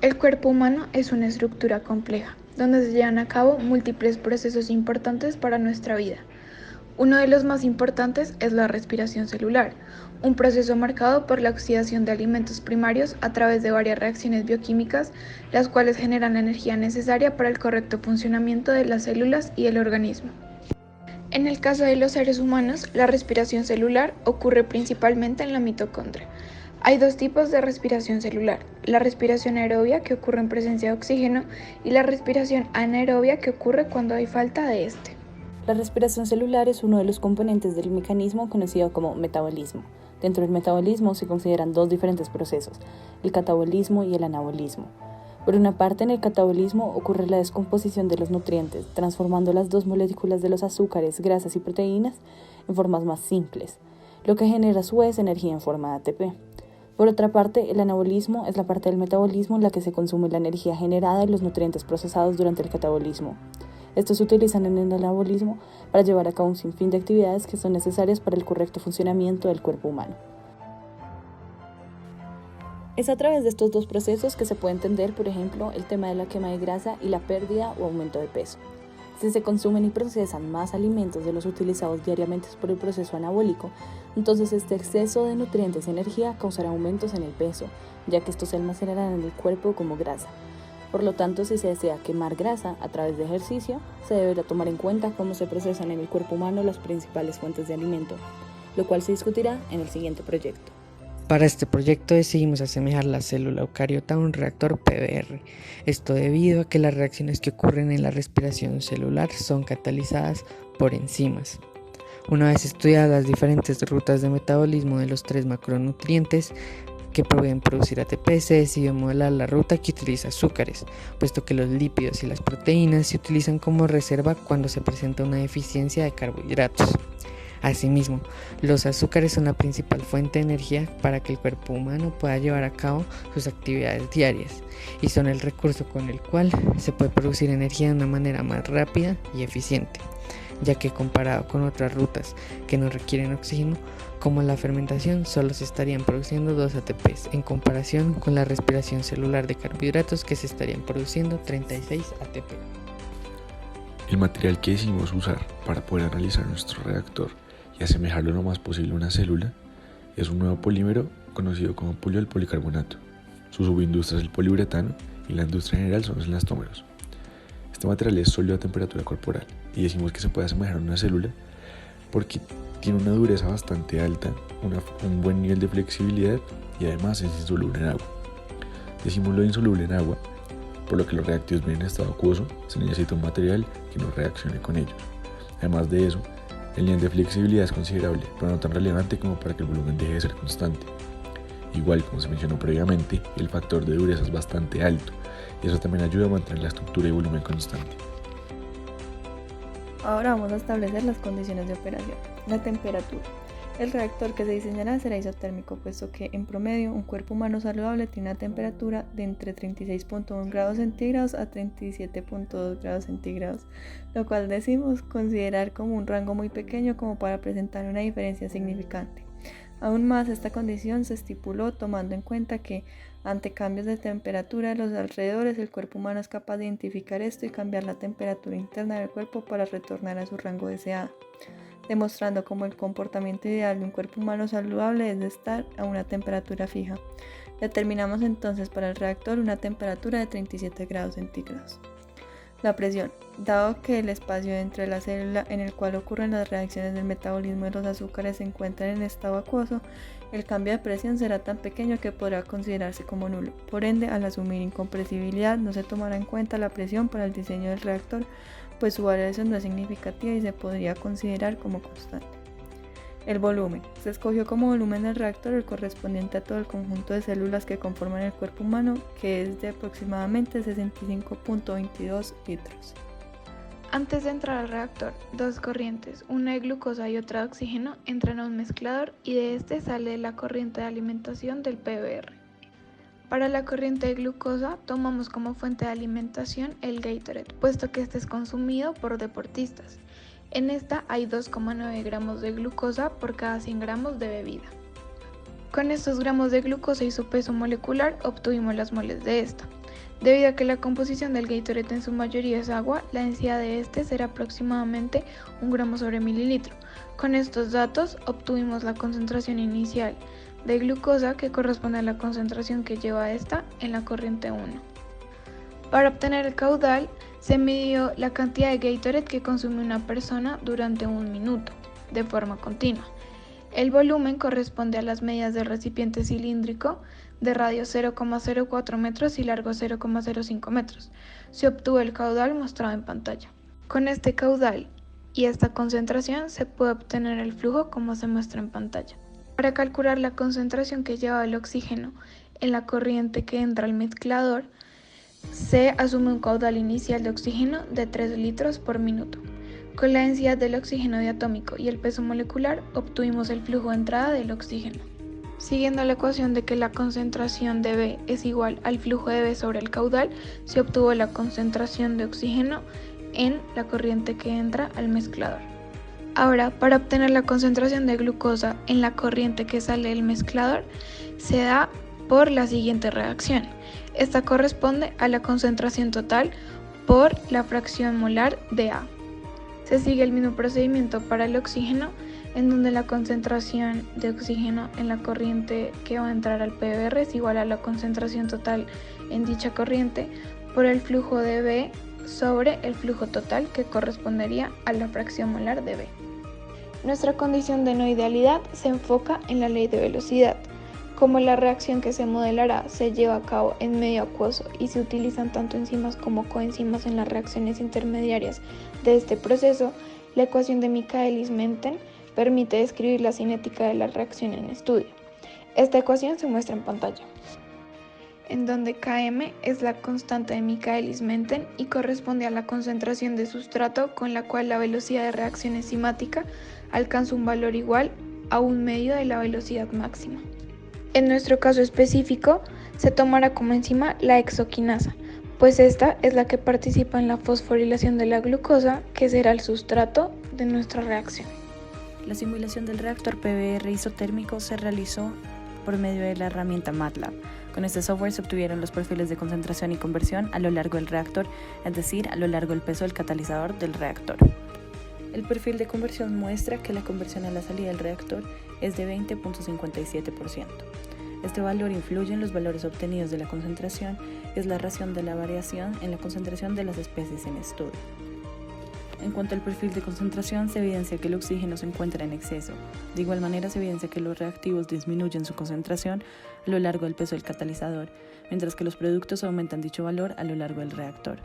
El cuerpo humano es una estructura compleja, donde se llevan a cabo múltiples procesos importantes para nuestra vida. Uno de los más importantes es la respiración celular, un proceso marcado por la oxidación de alimentos primarios a través de varias reacciones bioquímicas, las cuales generan la energía necesaria para el correcto funcionamiento de las células y el organismo. En el caso de los seres humanos, la respiración celular ocurre principalmente en la mitocondria. Hay dos tipos de respiración celular: la respiración aerobia, que ocurre en presencia de oxígeno, y la respiración anaerobia, que ocurre cuando hay falta de este. La respiración celular es uno de los componentes del mecanismo conocido como metabolismo. Dentro del metabolismo se consideran dos diferentes procesos, el catabolismo y el anabolismo. Por una parte, en el catabolismo ocurre la descomposición de los nutrientes, transformando las dos moléculas de los azúcares, grasas y proteínas en formas más simples, lo que genera a su vez energía en forma de ATP. Por otra parte, el anabolismo es la parte del metabolismo en la que se consume la energía generada y los nutrientes procesados durante el catabolismo. Estos se utilizan en el anabolismo para llevar a cabo un sinfín de actividades que son necesarias para el correcto funcionamiento del cuerpo humano. Es a través de estos dos procesos que se puede entender, por ejemplo, el tema de la quema de grasa y la pérdida o aumento de peso. Si se consumen y procesan más alimentos de los utilizados diariamente por el proceso anabólico, entonces este exceso de nutrientes y energía causará aumentos en el peso, ya que estos se almacenarán en el cuerpo como grasa. Por lo tanto, si se desea quemar grasa a través de ejercicio, se deberá tomar en cuenta cómo se procesan en el cuerpo humano las principales fuentes de alimento, lo cual se discutirá en el siguiente proyecto. Para este proyecto decidimos asemejar la célula eucariota a un reactor PBR, esto debido a que las reacciones que ocurren en la respiración celular son catalizadas por enzimas. Una vez estudiadas las diferentes rutas de metabolismo de los tres macronutrientes que pueden producir ATP, se decidió modelar la ruta que utiliza azúcares, puesto que los lípidos y las proteínas se utilizan como reserva cuando se presenta una deficiencia de carbohidratos. Asimismo, los azúcares son la principal fuente de energía para que el cuerpo humano pueda llevar a cabo sus actividades diarias y son el recurso con el cual se puede producir energía de una manera más rápida y eficiente, ya que comparado con otras rutas que no requieren oxígeno, como la fermentación, solo se estarían produciendo 2 ATPs en comparación con la respiración celular de carbohidratos, que se estarían produciendo 36 ATP. El material que decidimos usar para poder analizar nuestro reactor y asemejarlo lo más posible a una célula es un nuevo polímero conocido como poliol policarbonato. Su subindustria es el poliuretano y la industria general son los elastómeros. Este material es sólido a temperatura corporal y decimos que se puede asemejar a una célula porque tiene una dureza bastante alta, un buen nivel de flexibilidad y además es insoluble en agua. Decimos lo insoluble en agua, por lo que los reactivos bien en estado acuoso se necesita un material que no reaccione con ellos. Además de eso, el nivel de flexibilidad es considerable, pero no tan relevante como para que el volumen deje de ser constante. Igual, como se mencionó previamente, el factor de dureza es bastante alto y eso también ayuda a mantener la estructura y volumen constante. Ahora vamos a establecer las condiciones de operación. La temperatura. El reactor que se diseñará será isotérmico, puesto que en promedio un cuerpo humano saludable tiene una temperatura de entre 36.1 grados centígrados a 37.2 grados centígrados, lo cual decimos considerar como un rango muy pequeño como para presentar una diferencia significante. Aún más, esta condición se estipuló tomando en cuenta que ante cambios de temperatura de los alrededores, el cuerpo humano es capaz de identificar esto y cambiar la temperatura interna del cuerpo para retornar a su rango deseado, demostrando cómo el comportamiento ideal de un cuerpo humano saludable es de estar a una temperatura fija. Determinamos entonces para el reactor una temperatura de 37 grados centígrados. La presión. Dado que el espacio entre la célula en el cual ocurren las reacciones del metabolismo de los azúcares se encuentra en estado acuoso, el cambio de presión será tan pequeño que podrá considerarse como nulo. Por ende, al asumir incompresibilidad, no se tomará en cuenta la presión para el diseño del reactor, pues su variación no es significativa y se podría considerar como constante. El volumen. Se escogió como volumen del reactor el correspondiente a todo el conjunto de células que conforman el cuerpo humano, que es de aproximadamente 65.22 litros. Antes de entrar al reactor, dos corrientes, una de glucosa y otra de oxígeno, entran a un mezclador y de este sale la corriente de alimentación del PBR. Para la corriente de glucosa tomamos como fuente de alimentación el Gatorade, puesto que este es consumido por deportistas. En esta hay 2,9 gramos de glucosa por cada 100 gramos de bebida. Con estos gramos de glucosa y su peso molecular obtuvimos las moles de esta. Debido a que la composición del Gatorade en su mayoría es agua, la densidad de este será aproximadamente 1 gramo sobre mililitro. Con estos datos obtuvimos la concentración inicial de glucosa que corresponde a la concentración que lleva esta en la corriente 1. Para obtener el caudal, se midió la cantidad de Gatorade que consume una persona durante 1 minuto, de forma continua. El volumen corresponde a las medidas del recipiente cilíndrico de radio 0,04 metros y largo 0,05 metros. Se obtuvo el caudal mostrado en pantalla. Con este caudal y esta concentración se puede obtener el flujo como se muestra en pantalla. Para calcular la concentración que lleva el oxígeno en la corriente que entra al mezclador, se asume un caudal inicial de oxígeno de 3 litros por minuto. Con la densidad del oxígeno diatómico y el peso molecular obtuvimos el flujo de entrada del oxígeno. Siguiendo la ecuación de que la concentración de B es igual al flujo de B sobre el caudal, se obtuvo la concentración de oxígeno en la corriente que entra al mezclador. Ahora, para obtener la concentración de glucosa en la corriente que sale del mezclador, se da por la siguiente reacción. Esta corresponde a la concentración total por la fracción molar de A. Se sigue el mismo procedimiento para el oxígeno, en donde la concentración de oxígeno en la corriente que va a entrar al PBR es igual a la concentración total en dicha corriente por el flujo de B sobre el flujo total, que correspondería a la fracción molar de B. Nuestra condición de no idealidad se enfoca en la ley de velocidad. Como la reacción que se modelará se lleva a cabo en medio acuoso y se utilizan tanto enzimas como coenzimas en las reacciones intermediarias de este proceso, la ecuación de Michaelis-Menten permite describir la cinética de la reacción en estudio. Esta ecuación se muestra en pantalla, en donde Km es la constante de Michaelis-Menten y corresponde a la concentración de sustrato con la cual la velocidad de reacción enzimática alcanza un valor igual a 1/2 de la velocidad máxima. En nuestro caso específico, se tomará como enzima la hexoquinasa, pues esta es la que participa en la fosforilación de la glucosa, que será el sustrato de nuestra reacción. La simulación del reactor PBR isotérmico se realizó por medio de la herramienta MATLAB. Con este software se obtuvieron los perfiles de concentración y conversión a lo largo del reactor, es decir, a lo largo del peso del catalizador del reactor. El perfil de conversión muestra que la conversión a la salida del reactor es de 20.57%. Este valor influye en los valores obtenidos de la concentración y es la razón de la variación en la concentración de las especies en estudio. En cuanto al perfil de concentración, se evidencia que el oxígeno se encuentra en exceso. De igual manera, se evidencia que los reactivos disminuyen su concentración a lo largo del peso del catalizador, mientras que los productos aumentan dicho valor a lo largo del reactor.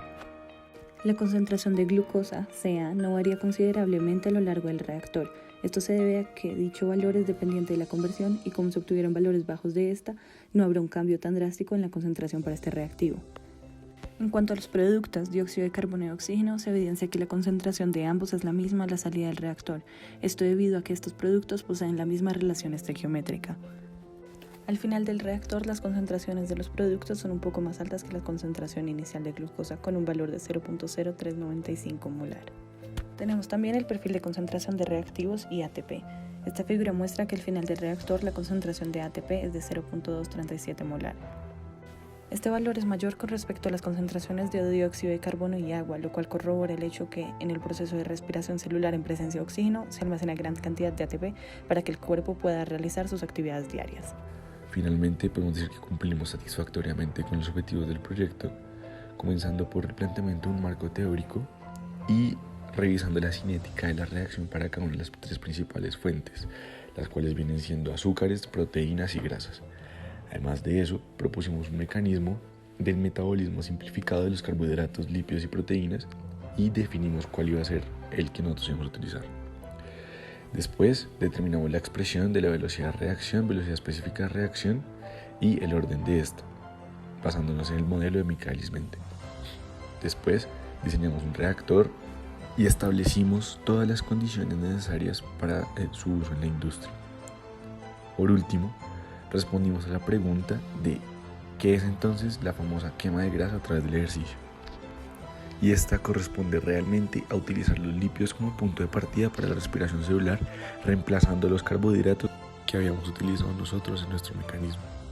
La concentración de glucosa, Ca, no varía considerablemente a lo largo del reactor. Esto se debe a que dicho valor es dependiente de la conversión y como se obtuvieron valores bajos de esta, no habrá un cambio tan drástico en la concentración para este reactivo. En cuanto a los productos, dióxido de carbono y oxígeno, se evidencia que la concentración de ambos es la misma a la salida del reactor, esto debido a que estos productos poseen la misma relación estequiométrica. Al final del reactor, las concentraciones de los productos son un poco más altas que la concentración inicial de glucosa, con un valor de 0.0395 molar. Tenemos también el perfil de concentración de reactivos y ATP. Esta figura muestra que al final del reactor la concentración de ATP es de 0.237 molar. Este valor es mayor con respecto a las concentraciones de dióxido de carbono y agua, lo cual corrobora el hecho que en el proceso de respiración celular en presencia de oxígeno se almacena gran cantidad de ATP para que el cuerpo pueda realizar sus actividades diarias. Finalmente, podemos decir que cumplimos satisfactoriamente con los objetivos del proyecto, comenzando por el planteamiento de un marco teórico y revisando la cinética de la reacción para cada una de las 3 principales fuentes, las cuales vienen siendo azúcares, proteínas y grasas. Además de eso, propusimos un mecanismo del metabolismo simplificado de los carbohidratos, lípidos y proteínas y definimos cuál iba a ser el que nosotros íbamos a utilizar. Después determinamos la expresión de la velocidad de reacción, velocidad específica de reacción y el orden de esta, basándonos en el modelo de Michaelis-Menten. Después diseñamos un reactor y establecimos todas las condiciones necesarias para su uso en la industria. Por último, respondimos a la pregunta de ¿qué es entonces la famosa quema de grasa a través del ejercicio? Y esta corresponde realmente a utilizar los lípidos como punto de partida para la respiración celular, reemplazando los carbohidratos que habíamos utilizado nosotros en nuestro mecanismo.